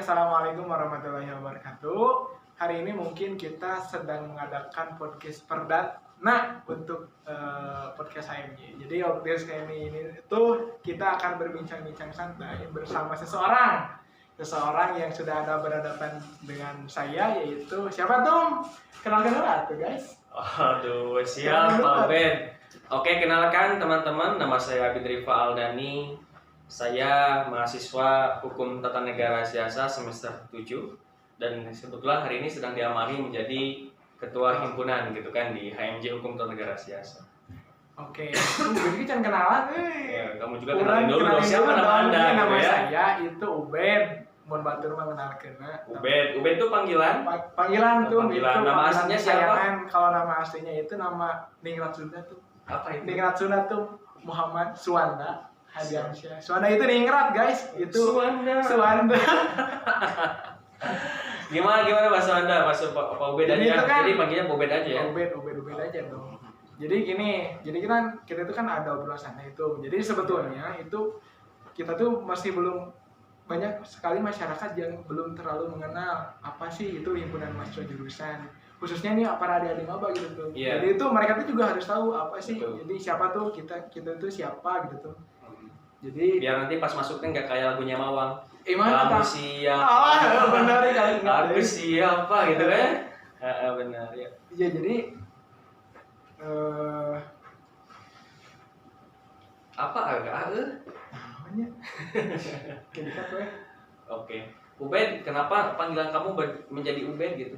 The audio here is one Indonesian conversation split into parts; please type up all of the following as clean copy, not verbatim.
Assalamualaikum warahmatullahi wabarakatuh. Hari ini mungkin kita sedang mengadakan podcast perdana untuk podcast HMJ. Jadi podcast kali ini itu kita akan berbincang-bincang santai bersama seseorang yang sudah ada berhadapan dengan saya, yaitu siapa tuh? Kenalkan dulu tuh guys. Aduh, siap Pak Ben. Oke, kenalkan teman-teman, nama saya Abid Rifa Aldani. Saya mahasiswa Hukum Tata Negara Siasa semester 7 dan sebetulnya hari ini sedang diamari menjadi ketua himpunan gitu kan di HMJ Hukum Tata Negara Siasa. Oke, jadi jangan kenalan. Ya, kamu juga kenalin dulu dong, siapa nama Anda? Nama ya? saya itu Ubed. Mohon batur mengenalkan. Ubed itu panggilan? Panggilan tuh. Panggilan. Nama aslinya siapa? Kalau nama aslinya itu nama Ningrat Sunda tuh. Apa itu? Ningrat Sunda tuh Muhammad Suwanda Hadiansyah. Suwanda itu Ningrat guys. Itu Suwanda. Gimana Mas Suwanda? Mas Pak Ubed aja. Kan, jadi panggilnya Ubed aja ya. Ubed aja dong. Jadi gini, kita itu kan ada obrolan santai itu. Jadi sebetulnya itu kita tuh masih belum banyak sekali masyarakat yang belum terlalu mengenal apa sih itu himpunan mahasiswa jurusan, khususnya nih para adik-adik maba gitu tuh. Yeah. Jadi itu mereka tuh juga harus tahu apa sih. Betul. Jadi siapa tuh kita tuh siapa gitu tuh. Jadi biar nanti pas masuknya nggak kayak lagunya Mawang. Kamu siapa? Benar kali ingat. Aku siapa gitu kan? Benar ya. Iya jadi apa agak namanya? Oke. Ubed, kenapa panggilan kamu menjadi Ubed gitu?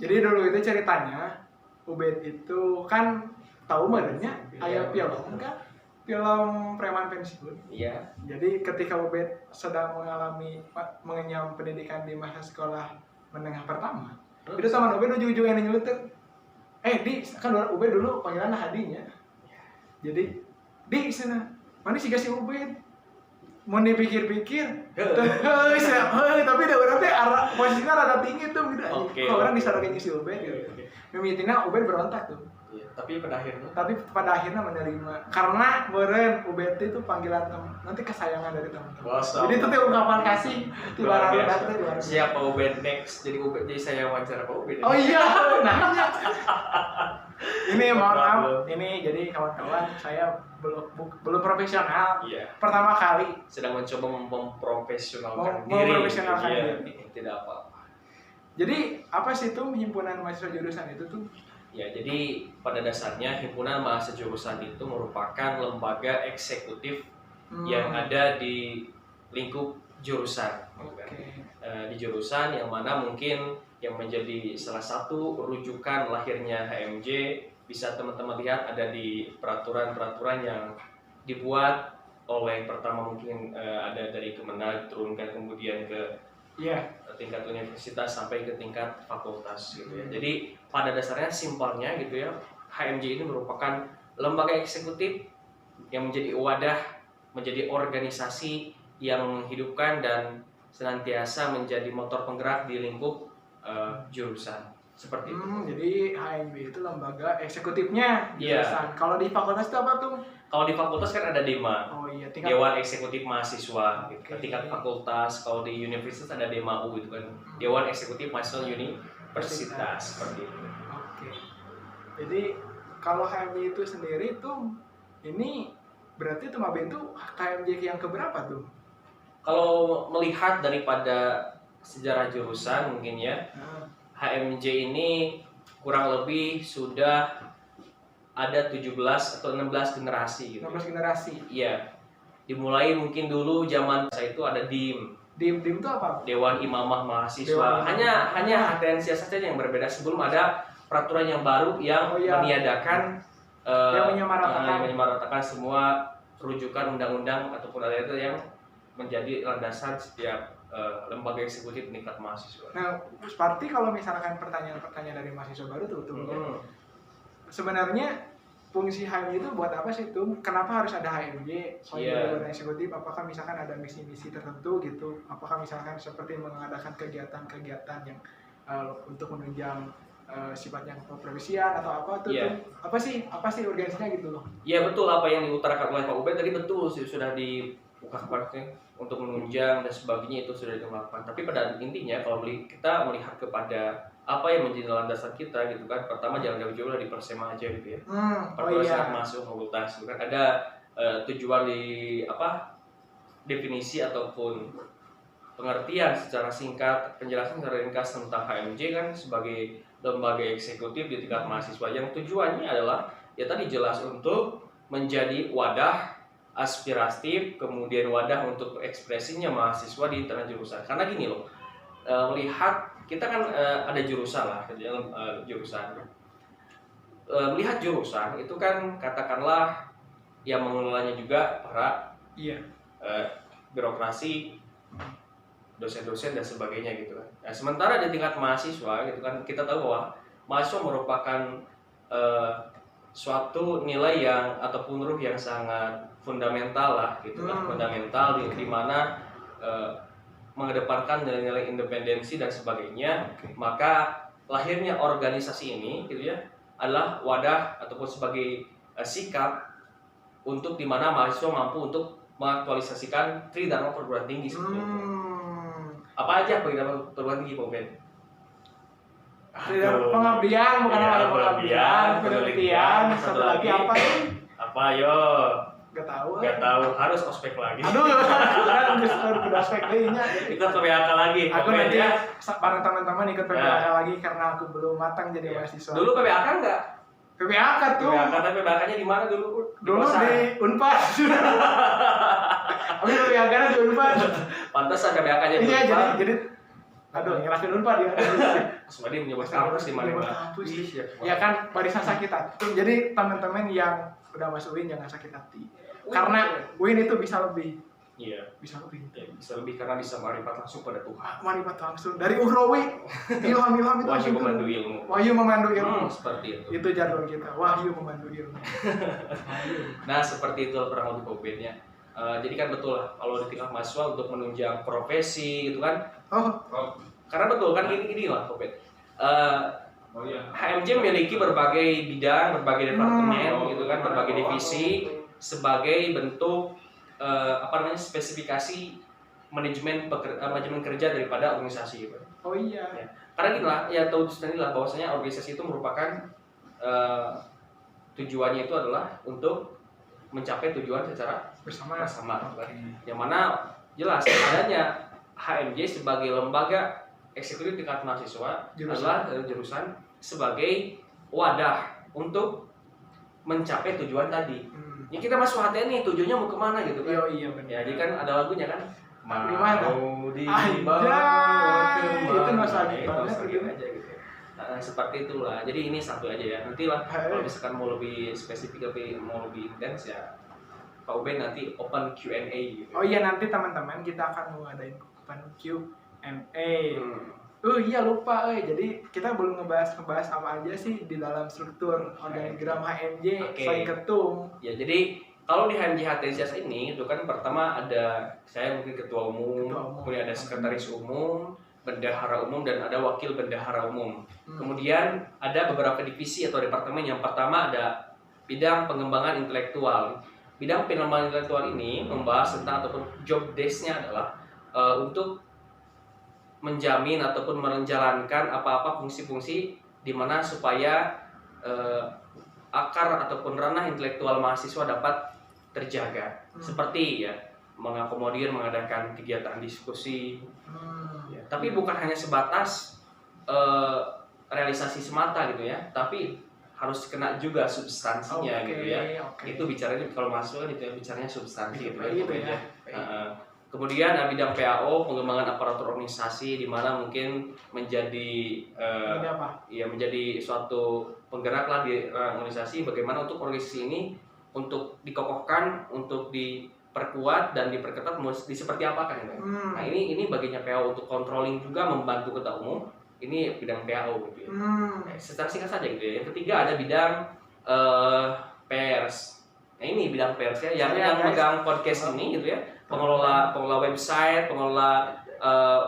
Jadi dulu itu ceritanya Ubed itu kan tahu merenya aya film kan? Film Preman Pensiun. Iya. Jadi ketika Ubed sedang mengenyam pendidikan di masa sekolah menengah pertama, itu teman Ubed ujung-ujungnya nyeletuk. Di kan Ubed dulu panggilan Hadinya. Jadi di sana mana sih kasih Ubed? Mau dipikir-pikir, tapi udah berarti posisinya rada tinggi tuh gitu. Kalau orang disarakin si Ubed gitu. Mimitina Ubed berontak tuh. Iya, tapi pada akhirnya menerima karena beren Ubed itu panggilan nanti kesayangan dari teman-teman. Jadi itu tuh ungkapan kasih luar biasa. Siapa Ubed next? Jadi Ubed jadi saya wawancara Pak Ubed. Oh iya, nanya. Ini mohon maaf, ini jadi kawan-kawan saya belum profesional. Iya. Pertama kali sedang mencoba memprofesionalkan diri. Memprofesionalkan diri. Tidak apa-apa. Jadi apa sih itu himpunan mahasiswa jurusan itu tuh? Ya, jadi pada dasarnya himpunan mahasiswa jurusan itu merupakan lembaga eksekutif yang ada di lingkup jurusan. Okay. Di jurusan yang mana mungkin yang menjadi salah satu rujukan lahirnya HMJ bisa teman-teman lihat ada di peraturan-peraturan yang dibuat oleh pertama mungkin ada dari Kemenag turunkan kemudian ke tingkat universitas sampai ke tingkat fakultas gitu ya. Jadi pada dasarnya simpelnya gitu ya, HMJ ini merupakan lembaga eksekutif yang menjadi wadah, menjadi organisasi yang menghidupkan dan senantiasa menjadi motor penggerak di lingkup jurusan seperti itu. Jadi HMJ itu lembaga eksekutifnya jurusan. Kalau di fakultas itu apa tuh? Kalau di fakultas kan ada DEMA, Dewan Eksekutif Mahasiswa. Gitu. Tingkat fakultas, kalau di universitas ada DEMAU gitu kan, Dewan Eksekutif Mahasiswa Universitas seperti itu. Oke. Jadi kalau HMJ itu sendiri tuh, ini berarti tuh Mabe itu HMJ yang keberapa tuh? Kalau melihat daripada sejarah jurusan mungkin ya, HMJ ini kurang lebih sudah ada 17 atau 16 generasi gitu. 16 generasi? Iya. Dimulai mungkin dulu zaman saya itu ada DIM. DIM itu apa? Dewan Imamah Mahasiswa. Hanya HTN saja yang berbeda sebelum ada peraturan yang baru yang meniadakan yang menyamaratakan semua rujukan undang-undang ataupun ada itu yang menjadi landasan setiap lembaga eksekutif tingkat mahasiswa. Nah, seperti kalau misalkan pertanyaan-pertanyaan dari mahasiswa baru tuh sebenarnya fungsi HMJ itu buat apa sih tuh? Kenapa harus ada HMJ? Lembaga eksekutif, apakah misalkan ada misi-misi tertentu gitu? Apakah misalkan seperti mengadakan kegiatan-kegiatan yang untuk menunjang sifatnya keprofesian atau apa tuh? Apa sih organisasinya gitu loh? Iya betul, apa yang diutarakan oleh Pak Ubed tadi betul sudah dibuka untuk menunjang dan sebagainya itu sudah dilakukan. Tapi pada intinya kalau kita melihat kepada apa yang menjadi landasan kita gitu kan, pertama jangan jauh-jauh dari persema aja gitu ya. Peraturan singkat masuk fakultas gitu kan, ada tujuan di definisi ataupun pengertian secara singkat, penjelasan secara ringkas tentang HMJ kan sebagai lembaga eksekutif di tingkat mahasiswa yang tujuannya adalah ya tadi jelas untuk menjadi wadah aspiratif, kemudian wadah untuk ekspresinya mahasiswa di internal jurusan. Karena gini loh, melihat kita kan ada jurusan lah, jurusan. Melihat jurusan itu kan katakanlah yang mengelolanya juga para birokrasi, dosen-dosen dan sebagainya gitu kan. Nah, sementara di tingkat mahasiswa gitu kan kita tahu bahwa mahasiswa merupakan suatu nilai yang ataupun ruh yang sangat fundamental lah gitu kan, fundamental di mana mengedepankan nilai-nilai independensi dan sebagainya. Maka lahirnya organisasi ini gitu ya adalah wadah ataupun sebagai sikap untuk dimana mahasiswa mampu untuk mengaktualisasikan tridharma perguruan tinggi seperti itu. Apa aja tridharma perguruan tinggi, Pak Ben? Pengabdian, bukan pengabdian, penelitian, satu lagi apa sih? Apa yo? Gak tahu, harus ospek lagi. Aduh, kan udah ospek deh nya. Ikut PPAK lagi. Aku nanti bareng teman-teman ikut PPAK lagi karena aku belum matang jadi mahasiswa. Dulu PPAK enggak? PPAK tuh. PPAK, tapi PPAK-nya di mana dulu? Dulu di Unpad. Aku PPAK-nya di Unpad. Pantesan PPAK-nya di Unpad. Iya, jadi aduh, nyerahin Unpad ya. Semadi menyebut kampus di mana? Ya kan, barisan sakit hati. Jadi teman-teman yang udah masuk UIN jangan sakit hati. Karena UIN itu bisa lebih. Iya, bisa lebih. Ya, bisa lebih karena bisa marifat langsung pada Tuhan. Marifat langsung dari Uhrawi. Ilham itu Wahyu memandu ilmu. Wahyu memandu ilmu. Seperti itu. Itu jadwal kita. Wahyu memandu ilmu. Nah, seperti itu kurang lebih pembedanya. Jadi kan betul lah kalau di tingkat mahasiswa untuk menunjang profesi gitu kan. Karena betul kan gini lah Kopet. HMJ memiliki berbagai bidang, berbagai departemen gitu kan, berbagai divisi sebagai bentuk spesifikasi manajemen kerja daripada organisasi gitu. Oh iya. Ya. Karena gini lah, ya tahu sendiri lah bahwasanya organisasi itu merupakan tujuannya itu adalah untuk mencapai tujuan secara bersama. Yang mana jelas adanya HMJ sebagai lembaga eksekutif tingkat mahasiswa adalah jurusan sebagai wadah untuk mencapai tujuan tadi. Ya kita masuk HTN nih tujuannya mau kemana gitu kan? Iya benar. Ya jadi kan ada lagunya kan. Mau dibawa kemana? Itu nostalgia aja gitu. Nah, seperti itulah. Jadi ini satu aja ya. Nanti lah kalau misalkan mau lebih spesifik, mau lebih intens ya Pak Uben nanti open Q&A gitu. Oh iya, nanti teman-teman kita akan mengadain open Q&A. Iya lupa, jadi kita belum ngebahas apa aja sih di dalam struktur organigram HMJ selain ketum. Ya jadi kalau di HMJ HTCS ini itu kan pertama ada saya mungkin ketua umum, kemudian ada sekretaris umum, bendahara umum dan ada wakil bendahara umum. Kemudian ada beberapa divisi atau departemen. Yang pertama ada bidang pengembangan intelektual. Bidang pengembangan intelektual ini membahas tentang ataupun job desk-nya adalah untuk menjamin ataupun menjalankan apa-apa fungsi-fungsi di mana supaya akar ataupun ranah intelektual mahasiswa dapat terjaga. Seperti ya mengakomodir mengadakan kegiatan diskusi. Ya, tapi bukan hanya sebatas realisasi semata gitu ya, tapi harus kena juga substansinya gitu ya. Itu bicaranya kalau mahasiswa itu ya bicaranya substansi gitu ya. Kemudian bidang PAO, pengembangan aparatur organisasi di mana mungkin menjadi menjadi suatu penggerak lah di organisasi, bagaimana untuk organisasi ini untuk dikokohkan, untuk diperkuat dan diperketat di seperti apa kan. Nah, ini bagiannya PAO untuk controlling juga membantu ketua umum. Ini bidang PAO gitu ya. Secara singkat saja gitu ya. Yang ketiga ada bidang pers. Nah, ini bidang pers ya yang megang podcast ini gitu ya. Pengelola website, pengelola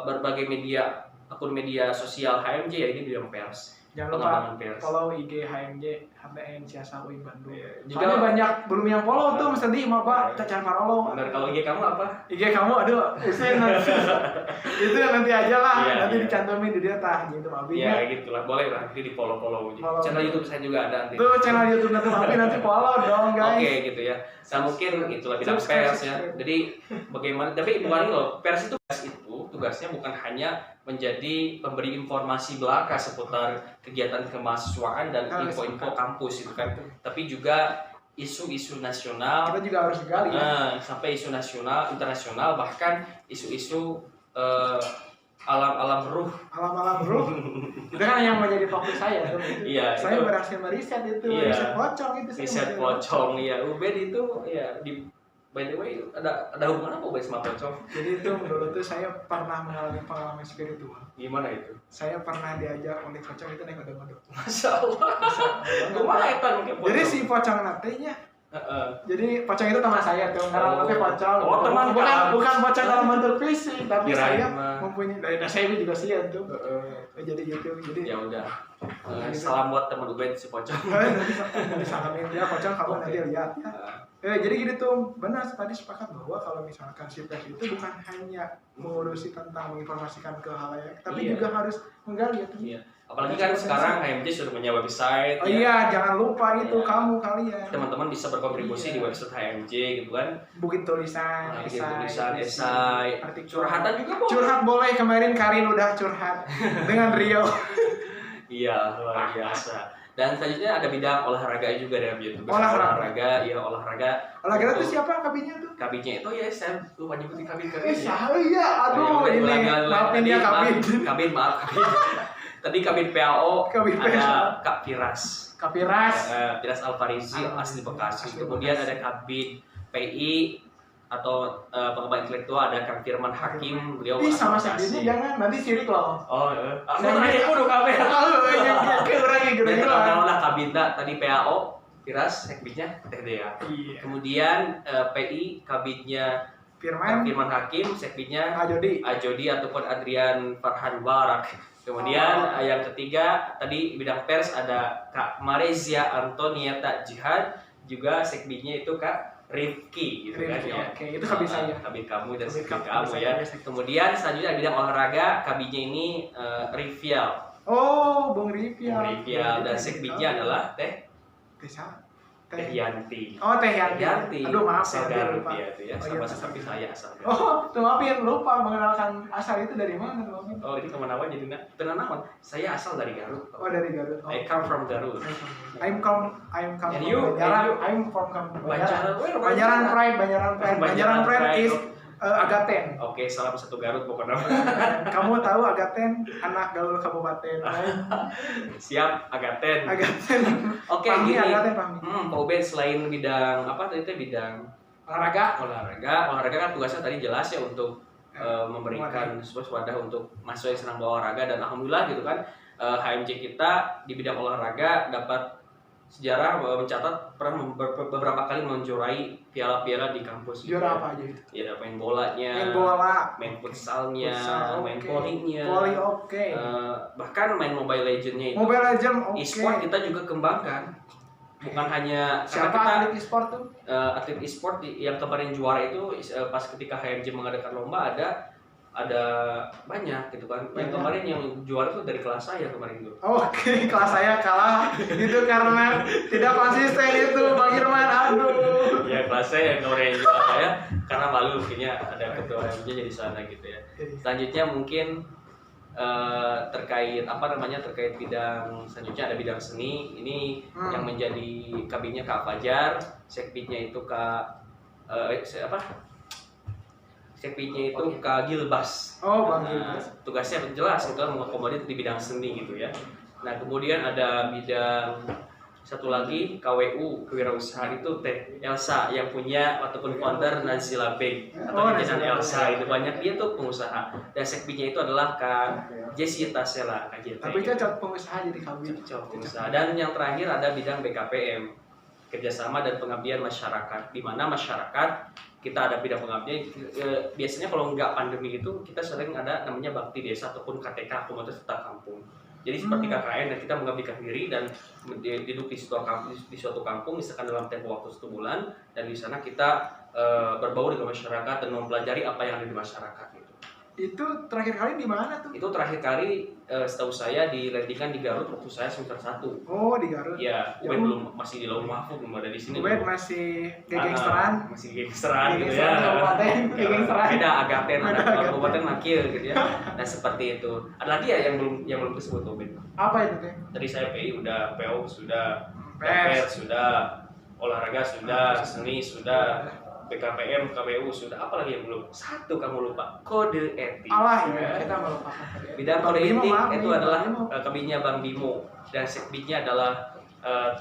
berbagai media, akun media sosial HMJ ya, ini bidang pers. Jangan lupa pengembangan pers. follow IG HMJ HTN Siasa UI Bandung. Iya. Soalnya banyak belum yang follow tuh, sedih mah Pak, kita cari follow. Benar, kalau IG kamu apa? IG kamu aduh, usin nanti. Itu nanti aja lah, Iya, nanti iya. dicantumin di dia tah gitu Abi. Ya gitulah, boleh lah, nanti di follow. Follow. Channel YouTube saya juga ada nanti. Tuh channel YouTube nanti follow dong guys. Oke gitu ya. Nah mungkin itulah bidang Subscribe. pers ya. Jadi bagaimana? Tapi bukan ini loh. Pers itu tugasnya bukan hanya menjadi pemberi informasi belaka seputar kegiatan kemahasiswaan dan info-info kampus itu kan. Tapi juga isu-isu nasional. Kita juga harus gali ya. Sampai isu nasional, internasional, bahkan isu-isu alam-alam ruh. Alam-alam bro. Itu kan yang menjadi fokus saya tuh. Iya, Saya itu. berhasil meriset itu, Iya. riset pocong itu saya. Riset pocong ya. Ubed itu ya di by the way ada hubungan apa Ubed sama pocong? Jadi itu dulu tuh saya pernah mengalami pengalaman spiritual. Gimana itu? Saya pernah diajak oleh pocong itu naik odong-odong. Masya Allah. Kumaha eta mungkin pocong? Jadi si pocong nantinya, jadi pocong itu teman saya tuh, karena Oh. nanti pocong. Oh, teman bukan pocong dalam bentuk fisik, tapi Kirain saya mah. mempunyai. Saya juga sih tuh. Jadi gitu, jadi Ya udah. Salam buat teman Ubed si pocong. nanti salamin dia pocong kamu Oke. nanti lihat ya. Jadi gitu tuh, benar tadi sepakat bahwa kalau misalkan si pers itu bukan hanya mengurusi tentang menginformasikan ke halayak, tapi Iya. juga harus menggali ya tuh. Iya. Apalagi kan sekarang HMJ sudah punya website. Oh ya. iya, jangan lupa itu Iya. kalian. Teman-teman bisa berkontribusi Iya. di website HMJ gitu kan. Bikin tulisan, Bikin tulisan, esai, artikel. curhatan juga boleh. Curhat boleh, kemarin Karin udah curhat dengan Rio. Iya, luar biasa. Dan selanjutnya ada bidang olahraga juga dalam YouTube. Olahraga. Olahraga itu Untuk siapa kabinnya tuh? kabinnya itu ya saya lupa nyebutin kabin. Iya, aduh ini maafin dia kabin. Kabin maaf kabin. Tadi kabin PAO Kabin ada PAO. Kak Firas. Kapiras. Firas Alfarizi asli Bekasi. Kemudian ada kabin PI atau pengembangan intelektual ada Kang Firman Hakim, beliau Ih, asal sama Bekasi. sekali jangan, nanti sirik loh. Oh, Saya ini udah kabin. Ke orang yang Dan gede teman-teman lah kabinda tadi PAO Firas, sekbidnya Teh Dea. Iya. Kemudian PI kabinnya Firman, Firman Hakim, sekbidnya Ajodi. Ajodi ataupun Adrian Farhan Barak. Kemudian yang ketiga tadi bidang pers ada Kak Marezia Antonieta Jihad, juga sekbidnya itu Kak Rifki gitu kan Rifki, ya. oke, itu kabin saya. Kabin kamu dan Kabin sekbid kamu, kamu saya, ya. saya. Kemudian selanjutnya bidang olahraga kabinnya ini Rivial. Oh, Bung Rivial. Rivial dan sekbidnya adalah Teh Desa. Teh Yanti. Oh, Teh Yanti. Aduh, maaf asal saya Garut lupa. ya itu ya, Oh, sama iya, seperti saya asal Garut. Oh, tuh maafin lupa mengenalkan asal itu dari mana tuh maafin. Oh, ini kemana jadi tenanawan. Saya asal dari Garut. Oh, dari Garut. Oh. I come from Garut. I'm come And from you? Banjaran. And you? I'm from Banjaran. Banjaran Pride, Banjaran Pride is Oh, Agaten. Oke, salam satu Garut pokoknya. Kamu tahu Agaten anak gaul kabupaten. Siap, Agaten. Agaten. Oke, Pahmi, gini. Agaten Pahmi. Pak Ubed selain bidang apa tadi teh bidang Olahraga. olahraga kan tugasnya tadi jelas ya untuk memberikan sebuah wadah untuk mahasiswa yang senang berolahraga dan alhamdulillah gitu kan HMJ kita di bidang olahraga dapat sejarah mencatat pernah beberapa kali menjuarai piala-piala di kampus. Juara apa aja itu? Ya ada main bolanya, Main bola, main futsalnya, futsal, main oke. volinya, Voli oke. bahkan main Mobile Legends-nya itu. Mobile Legend oke. E-sport kita juga kembangkan. Bukan hanya Siapa karena kita atlet e-sport tuh? atlet e-sport yang kemarin juara itu pas ketika HMJ mengadakan lomba ada banyak gitu kan. Yang Banyak. kemarin yang juara tuh dari kelas saya kemarin tuh. Oke, kelas saya kalah itu karena tidak konsisten itu Bang Irman. Aduh. Ya kelas saya yang kemarin yang juara saya karena malu mungkinnya ada ketua HMJ jadi sana gitu ya. Selanjutnya mungkin terkait bidang selanjutnya ada bidang seni ini yang menjadi kabinnya Kak Fajar, sekbidnya itu sekbidnya itu Kak Gilbas. Oh, Bang Nah, Gilbas. tugasnya jelas itu mengakomodir di bidang seni gitu ya. Nah kemudian ada bidang satu lagi KWU kewirausahaan itu Teh Elsa yang punya ataupun founder Nazila Bank atau jajanan Elsa itu banyak dia tuh pengusaha dan sekbidnya itu adalah Kak Jessi Tasela KJT. Tapi cocok pengusaha jadi kabin. Cocok pengusaha. Dan yang terakhir ada bidang BKPM kerjasama dan pengabdian masyarakat di mana masyarakat kita ada bidang pengabdian biasanya kalau nggak pandemi itu kita sering ada namanya bakti desa ataupun KTK komunitas tetap kampung. Jadi seperti KKN dan kita mengabdikan diri dan duduk di suatu kampung misalkan dalam tempo waktu 1 bulan, dan di sana kita berbaur dengan masyarakat dan mempelajari apa yang ada di masyarakat gitu. Itu terakhir kali di mana tuh? Itu terakhir kali setahu saya dilandingkan di Garut waktu saya semester 1. Oh, di Garut. Ya, Ubed belum, masih di Laut Mahfud, belum ada di sini. Ubed masih gangsteran. Masih gangsteran gitu ya. Gangsteran. Beda Agapen, anak kabupaten Makil gitu ya. Nah, seperti itu. Ada lagi ya yang belum disebut Ubed. Apa itu teh? Tadi saya PI udah, PO sudah, Pers PET sudah, olahraga sudah, seni sudah, BKPM, KPU sudah, apa lagi yang belum? Satu kamu lupa, kode etik. Allah ya, kita melupakan kode etik. Bidang kode Bang etik Bimo, itu Bang adalah Bimo. kabinnya Bang Bimo dan sekbidnya adalah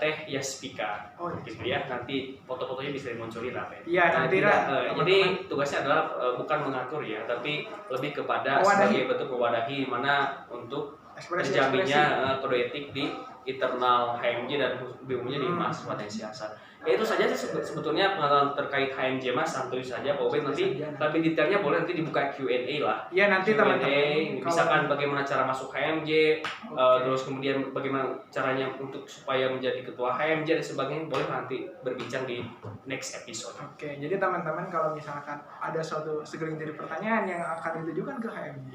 Teh Yaspika. Oh, Gitu ya, nanti foto-fotonya bisa dimunculin apa ya. Iya, nanti lah. Jadi tugasnya adalah bukan mengatur ya, tapi lebih kepada Mewadahi. sebagai bentuk mewadahi mana untuk Ekspresi. terjaminnya kode etik di internal HMJ dan umumnya di mahasiswa dan siasat. Ya itu saja sih sebetulnya pengalaman terkait HMJ Mas, santuy saja Pak Ubed, nanti lebih detailnya boleh nanti dibuka Q&A lah. Iya, nanti Q&A, teman-teman misalkan bagaimana cara masuk HMJ, Oke. terus kemudian bagaimana caranya untuk supaya menjadi ketua HMJ dan sebagainya, boleh nanti berbincang di next episode. Oke, jadi teman-teman kalau misalkan ada suatu segelintir pertanyaan yang akan ditujukan ke HMJ,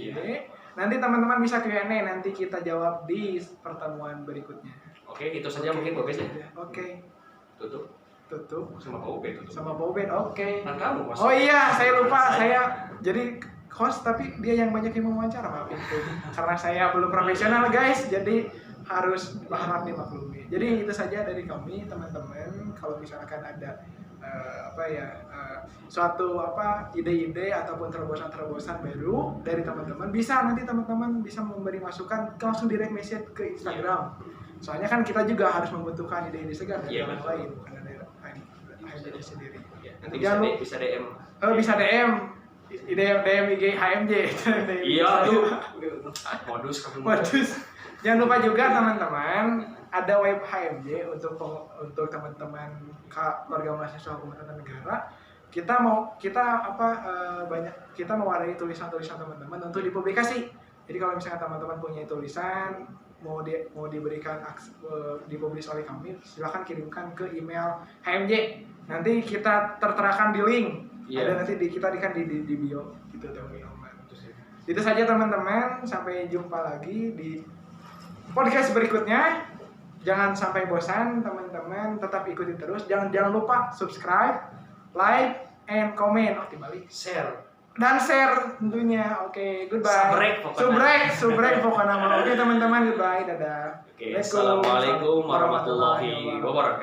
nanti teman-teman bisa Q&A, nanti kita jawab di pertemuan berikutnya. Oke, itu saja mungkin Pak Ubed ya. Oke, Tutup tutup sama Pak Ubed tutup. sama Pak Ubed. Oke. Kan kamu Mas. Oh iya, saya lupa. Saya jadi host tapi dia yang banyak yang mewawancara, maafin itu. Karena saya belum profesional guys, jadi harus harap dimaklumi. Jadi itu saja dari kami teman-teman. Kalau misalkan ada suatu ide-ide ataupun terobosan-terobosan baru dari teman-teman, bisa nanti teman-teman bisa memberi masukan langsung direct message ke Instagram. Soalnya kan kita juga harus membutuhkan ide-ide segar dari orang lain, bukan dari HMJ sendiri. Ya, nanti bisa DM. Oh, bisa DM IG HMJ. Iya tuh. Modus kamu. Modus. Jangan lupa juga teman-teman, ada web HMJ untuk teman-teman keluarga mahasiswa hukum tata negara. Kita mewadahi tulisan-tulisan teman-teman untuk dipublikasi. Jadi kalau misalnya teman-teman punya tulisan mau diberikan dipublis oleh kami, silakan kirimkan ke email HMJ. Nanti kita terterakan di link. Ada nanti kita di bio gitu teman-teman. Itu saja teman-teman, sampai jumpa lagi di podcast berikutnya. Jangan sampai bosan teman-teman, tetap ikuti terus. Jangan lupa subscribe, like, and comment. Oh, dibalik. Share. Dan share tentunya. Oke, goodbye. Subrek pokoknya. Oke teman-teman, goodbye. Dadah. Oke, assalamualaikum warahmatullahi wabarakatuh.